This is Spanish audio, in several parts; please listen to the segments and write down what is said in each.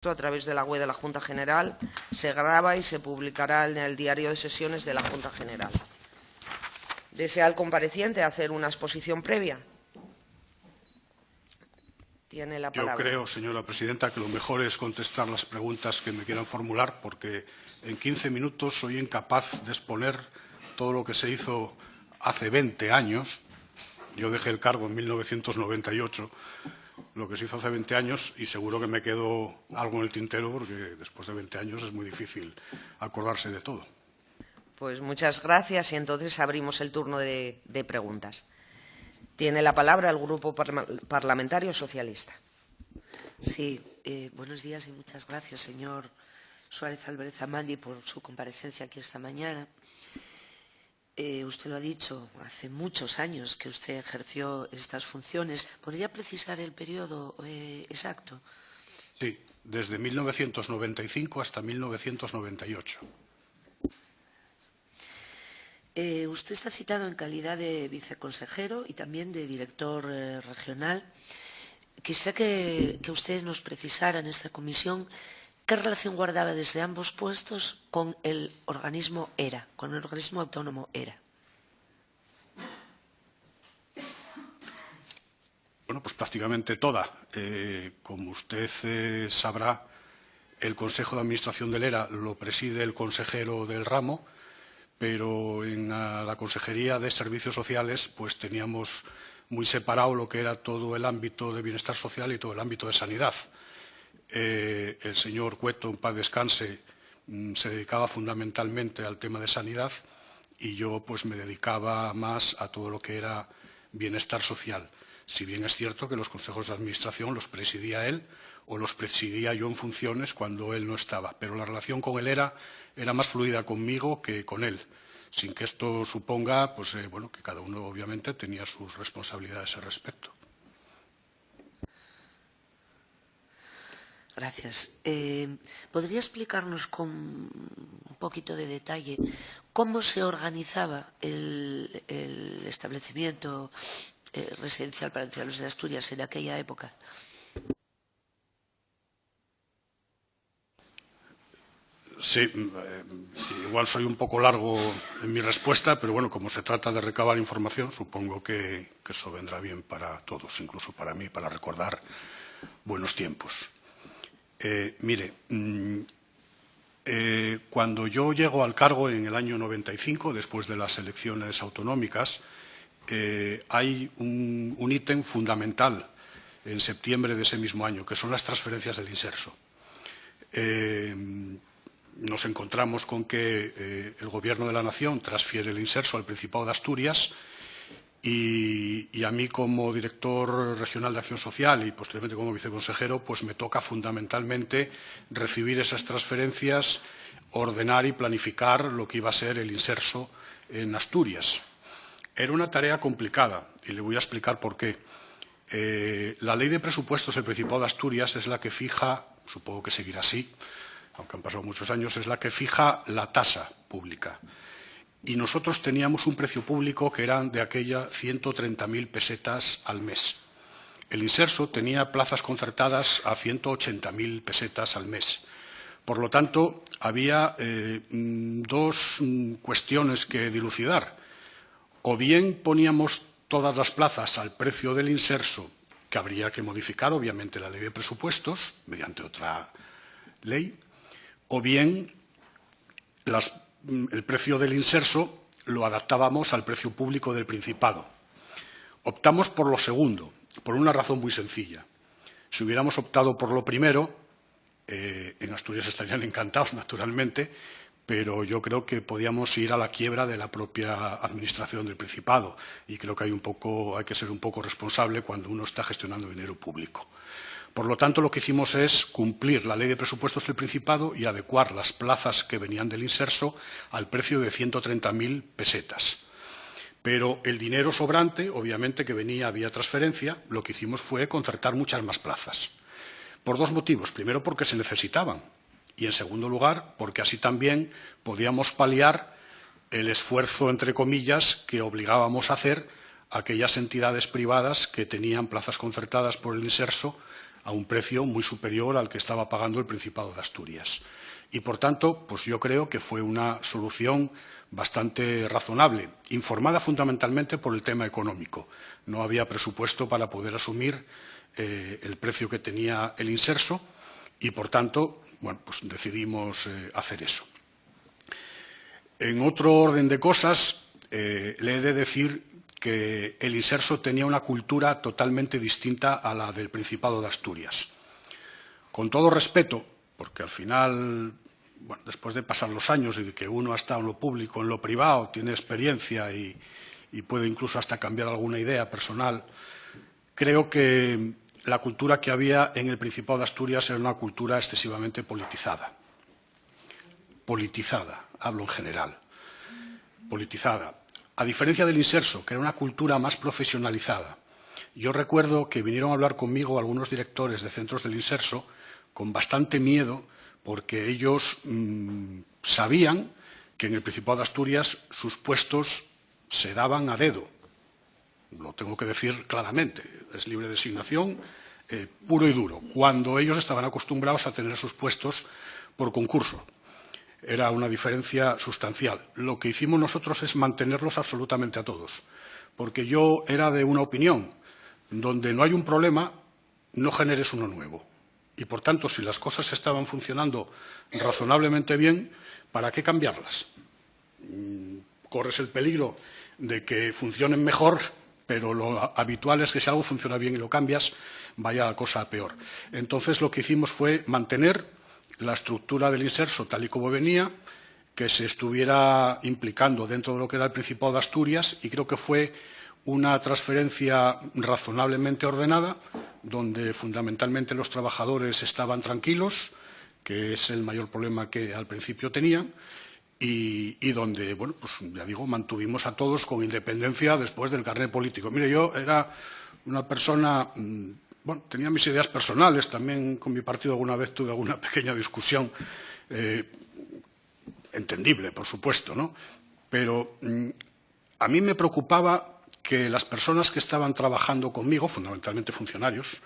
a través de la web de la Junta General, se graba y se publicará en el diario de sesiones de la Junta General. ¿Desea el compareciente hacer una exposición previa? Tiene la palabra. Yo creo, señora presidenta, que lo mejor es contestar las preguntas que me quieran formular, porque en 15 minutos soy incapaz de exponer todo lo que se hizo hace 20 años. Yo dejé el cargo en 1998, lo que se hizo hace 20 años, y seguro que me quedó algo en el tintero, porque después de 20 años es muy difícil acordarse de todo. Pues muchas gracias, y entonces abrimos el turno de preguntas. Tiene la palabra el Grupo Parlamentario Socialista. Sí, buenos días y muchas gracias, señor Suárez Álvarez Amandi, por su comparecencia aquí esta mañana. Usted lo ha dicho, hace muchos años que usted ejerció estas funciones. ¿Podría precisar el periodo exacto? Sí, desde 1995 hasta 1998. Usted está citado en calidad de viceconsejero y también de director regional. Quisiera que usted nos precisara en esta comisión qué relación guardaba desde ambos puestos con el organismo ERA, con el organismo autónomo ERA. Bueno, pues prácticamente toda. Como usted sabrá, el Consejo de Administración del ERA lo preside el consejero del ramo, pero en la Consejería de Servicios Sociales pues teníamos muy separado lo que era todo el ámbito de bienestar social y todo el ámbito de sanidad. El señor Cueto, en paz descanse, se dedicaba fundamentalmente al tema de sanidad, y yo pues me dedicaba más a todo lo que era bienestar social. Si bien es cierto que los consejos de administración los presidía él o los presidía yo en funciones cuando él no estaba, pero la relación con él era más fluida conmigo que con él, sin que esto suponga pues, bueno, que cada uno obviamente tenía sus responsabilidades al respecto. Gracias. ¿Podría explicarnos con un poquito de detalle cómo se organizaba el establecimiento residencial para ancianos de Asturias en aquella época? Sí, igual soy un poco largo en mi respuesta, pero bueno, como se trata de recabar información, supongo que eso vendrá bien para todos, incluso para mí, para recordar buenos tiempos. Mire, cuando yo llego al cargo en el año 95, después de las elecciones autonómicas, hay un ítem fundamental en septiembre de ese mismo año, que son las transferencias del inserso. Nos encontramos con que el Gobierno de la Nación transfiere el inserso al Principado de Asturias, y a mí, como director regional de Acción Social y posteriormente como viceconsejero, pues me toca fundamentalmente recibir esas transferencias, ordenar y planificar lo que iba a ser el inserso en Asturias. Era una tarea complicada, y le voy a explicar por qué. La Ley de Presupuestos del Principado de Asturias es la que fija, supongo que seguirá así, aunque han pasado muchos años, es la que fija la tasa pública. Y nosotros teníamos un precio público que eran de aquella 130.000 pesetas al mes. El inserso tenía plazas concertadas a 180.000 pesetas al mes. Por lo tanto, había dos cuestiones que dilucidar. O bien poníamos todas las plazas al precio del inserso, que habría que modificar, obviamente, la Ley de Presupuestos, mediante otra ley, o bien el precio del inserso lo adaptábamos al precio público del Principado. Optamos por lo segundo, por una razón muy sencilla. Si hubiéramos optado por lo primero, en Asturias estarían encantados, naturalmente, pero yo creo que podíamos ir a la quiebra de la propia administración del Principado, y creo que hay que ser un poco responsable cuando uno está gestionando dinero público. Por lo tanto, lo que hicimos es cumplir la Ley de Presupuestos del Principado y adecuar las plazas que venían del inserso al precio de 130.000 pesetas. Pero el dinero sobrante, obviamente, que venía vía transferencia, lo que hicimos fue concertar muchas más plazas. Por dos motivos. Primero, porque se necesitaban, y en segundo lugar, porque así también podíamos paliar el esfuerzo, entre comillas, que obligábamos a hacer a aquellas entidades privadas que tenían plazas concertadas por el inserso a un precio muy superior al que estaba pagando el Principado de Asturias. Y, por tanto, pues yo creo que fue una solución bastante razonable, informada fundamentalmente por el tema económico. No había presupuesto para poder asumir el precio que tenía el inserso y, por tanto, bueno, pues decidimos hacer eso. En otro orden de cosas, le he de decir que el inserso tenía una cultura totalmente distinta a la del Principado de Asturias. Con todo respeto, porque al final, bueno, después de pasar los años y de que uno ha estado en lo público, en lo privado, tiene experiencia y puede incluso hasta cambiar alguna idea personal, creo que la cultura que había en el Principado de Asturias era una cultura excesivamente politizada. Politizada, hablo en general. Politizada. A diferencia del inserso, que era una cultura más profesionalizada. Yo recuerdo que vinieron a hablar conmigo algunos directores de centros del inserso con bastante miedo porque ellos sabían que en el Principado de Asturias sus puestos se daban a dedo. Lo tengo que decir claramente, es libre designación, puro y duro, cuando ellos estaban acostumbrados a tener sus puestos por concurso. Era una diferencia sustancial. Lo que hicimos nosotros es mantenerlos absolutamente a todos, porque yo era de una opinión, donde no hay un problema, no generes uno nuevo. Y, por tanto, si las cosas estaban funcionando razonablemente bien, ¿para qué cambiarlas? Corres el peligro de que funcionen mejor, pero lo habitual es que si algo funciona bien y lo cambias, vaya la cosa a peor. Entonces, lo que hicimos fue mantener la estructura del inserso tal y como venía, que se estuviera implicando dentro de lo que era el Principado de Asturias, y creo que fue una transferencia razonablemente ordenada, donde fundamentalmente los trabajadores estaban tranquilos, que es el mayor problema que al principio tenían, y donde, bueno, pues ya digo, mantuvimos a todos con independencia después del carné político. Mire, yo era una persona, bueno, tenía mis ideas personales, también con mi partido alguna vez tuve alguna pequeña discusión, entendible, por supuesto, ¿no? Pero a mí me preocupaba que las personas que estaban trabajando conmigo, fundamentalmente funcionarios,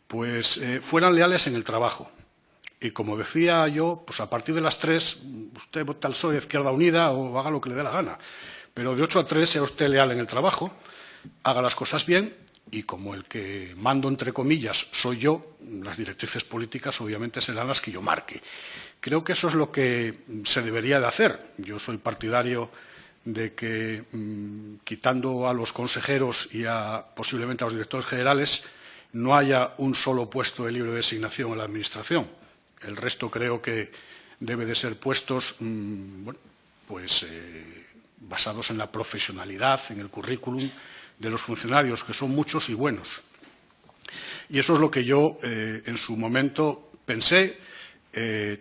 pues fueran leales en el trabajo. Y como decía yo, pues a partir de las 3, usted vota al PSOE, Izquierda Unida, o haga lo que le dé la gana. Pero de 8 a 3 sea usted leal en el trabajo, haga las cosas bien, y como el que mando, entre comillas, soy yo, las directrices políticas obviamente serán las que yo marque. Creo que eso es lo que se debería de hacer. Yo soy partidario de que, quitando a los consejeros y posiblemente a los directores generales, no haya un solo puesto de libre designación en la Administración. El resto creo que debe de ser puestos bueno, pues, basados en la profesionalidad, en el currículum de los funcionarios, que son muchos y buenos. Y eso es lo que yo en su momento pensé.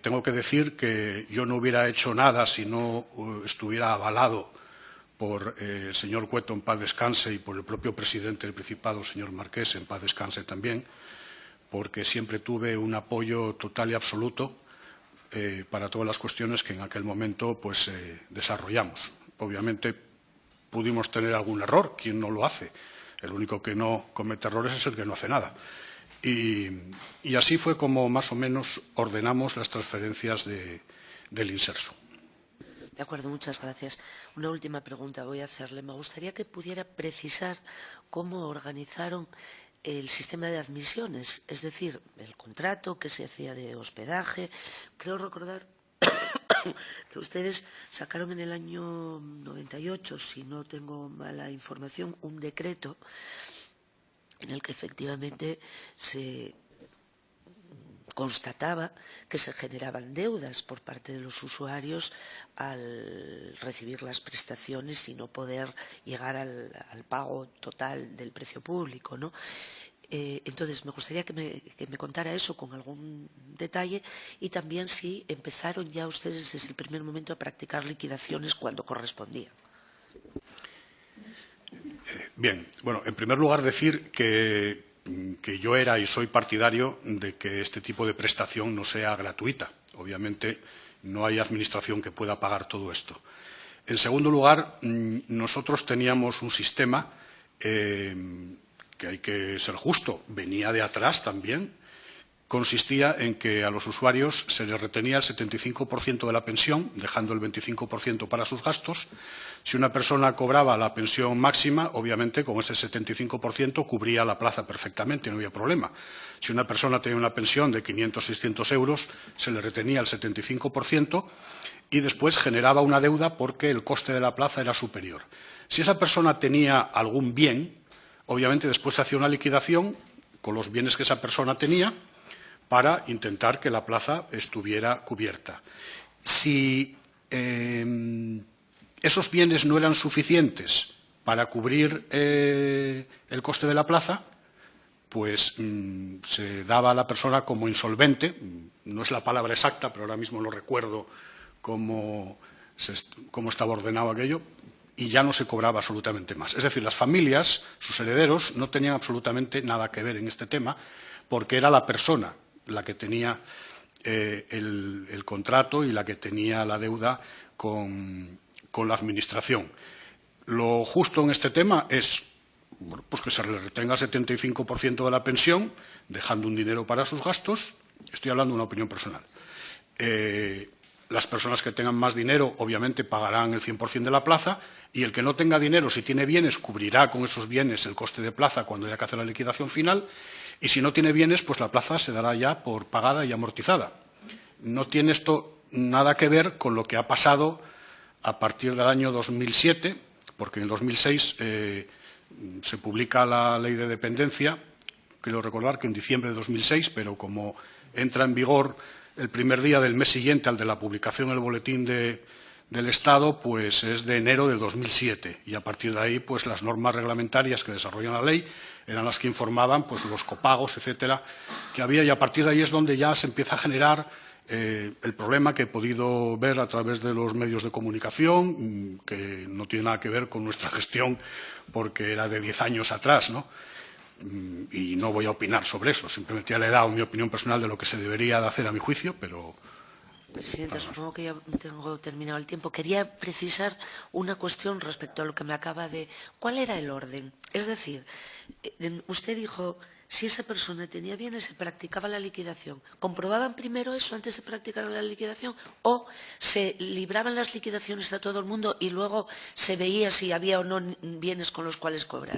Tengo que decir que yo no hubiera hecho nada si no estuviera avalado por el señor Cueto, en paz descanse, y por el propio presidente del Principado, señor Marqués, en paz descanse también, porque siempre tuve un apoyo total y absoluto para todas las cuestiones que en aquel momento pues, desarrollamos. Obviamente pudimos tener algún error, ¿quién no lo hace? El único que no comete errores es el que no hace nada. Y así fue como más o menos ordenamos las transferencias del inserso. De acuerdo, muchas gracias. Una última pregunta voy a hacerle. Me gustaría que pudiera precisar cómo organizaron el sistema de admisiones, es decir, el contrato que se hacía de hospedaje. Creo recordar que ustedes sacaron en el año 98, si no tengo mala información, un decreto en el que efectivamente se constataba que se generaban deudas por parte de los usuarios al recibir las prestaciones y no poder llegar al pago total del precio público, ¿no? Entonces, me gustaría que me contara eso con algún detalle y también si empezaron ya ustedes desde el primer momento a practicar liquidaciones cuando correspondía. Bien, bueno, en primer lugar decir que yo era y soy partidario de que este tipo de prestación no sea gratuita. Obviamente no hay administración que pueda pagar todo esto. En segundo lugar, nosotros teníamos un sistema que hay que ser justo, venía de atrás también, consistía en que a los usuarios se les retenía el 75% de la pensión, dejando el 25% para sus gastos. Si una persona cobraba la pensión máxima, obviamente con ese 75% cubría la plaza perfectamente, no había problema. Si una persona tenía una pensión de 500 o 600 euros, se le retenía el 75% y después generaba una deuda porque el coste de la plaza era superior. Si esa persona tenía algún bien, obviamente después se hacía una liquidación con los bienes que esa persona tenía para intentar que la plaza estuviera cubierta. Si esos bienes no eran suficientes para cubrir el coste de la plaza, pues se daba a la persona como insolvente, no es la palabra exacta, pero ahora mismo no recuerdo cómo estaba ordenado aquello, y ya no se cobraba absolutamente más. Es decir, las familias, sus herederos, no tenían absolutamente nada que ver en este tema, porque era la persona la que tenía el contrato y la que tenía la deuda con la Administración. Lo justo en este tema es pues que se le retenga el 75% de la pensión, dejando un dinero para sus gastos. Estoy hablando de una opinión personal. Las personas que tengan más dinero, obviamente, pagarán el 100% de la plaza, y el que no tenga dinero, si tiene bienes, cubrirá con esos bienes el coste de plaza cuando haya que hacer la liquidación final, y si no tiene bienes, pues la plaza se dará ya por pagada y amortizada. No tiene esto nada que ver con lo que ha pasado a partir del año 2007, porque en el 2006 se publica la Ley de Dependencia, quiero recordar que en diciembre de 2006, pero como entra en vigor el primer día del mes siguiente al de la publicación en el Boletín del Estado, pues es de enero de 2007. Y a partir de ahí, pues las normas reglamentarias que desarrollan la ley eran las que informaban pues los copagos, etcétera, que había. Y a partir de ahí es donde ya se empieza a generar el problema que he podido ver a través de los medios de comunicación, que no tiene nada que ver con nuestra gestión porque era de 10 años atrás, ¿no? Y no voy a opinar sobre eso, simplemente ya le he dado mi opinión personal de lo que se debería de hacer a mi juicio, pero... Presidenta, supongo que ya tengo terminado el tiempo. Quería precisar una cuestión respecto a lo que me acaba de... ¿Cuál era el orden? Es decir, usted dijo, si esa persona tenía bienes, se practicaba la liquidación. ¿Comprobaban primero eso antes de practicar la liquidación o se libraban las liquidaciones a todo el mundo y luego se veía si había o no bienes con los cuales cobrar?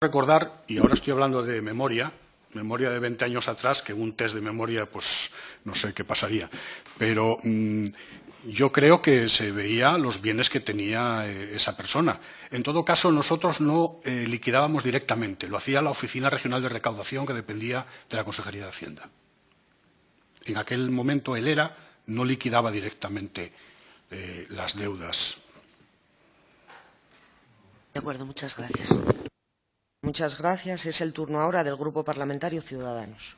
Recordar, y ahora estoy hablando de memoria de 20 años atrás, que un test de memoria, pues no sé qué pasaría, pero yo creo que se veía los bienes que tenía esa persona. En todo caso, nosotros no liquidábamos directamente, lo hacía la Oficina Regional de Recaudación, que dependía de la Consejería de Hacienda. En aquel momento el ERA no liquidaba directamente las deudas. De acuerdo, muchas gracias. Muchas gracias. Es el turno ahora del Grupo Parlamentario Ciudadanos.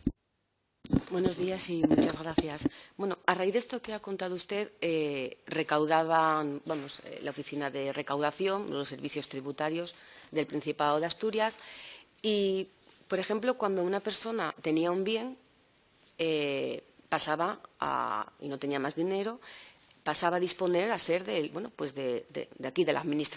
Buenos días y muchas gracias. Bueno, a raíz de esto que ha contado usted, recaudaban, la Oficina de Recaudación, los servicios tributarios del Principado de Asturias y, por ejemplo, cuando una persona tenía un bien, pasaba y no tenía más dinero, pasaba a disponer a ser de aquí, de la Administración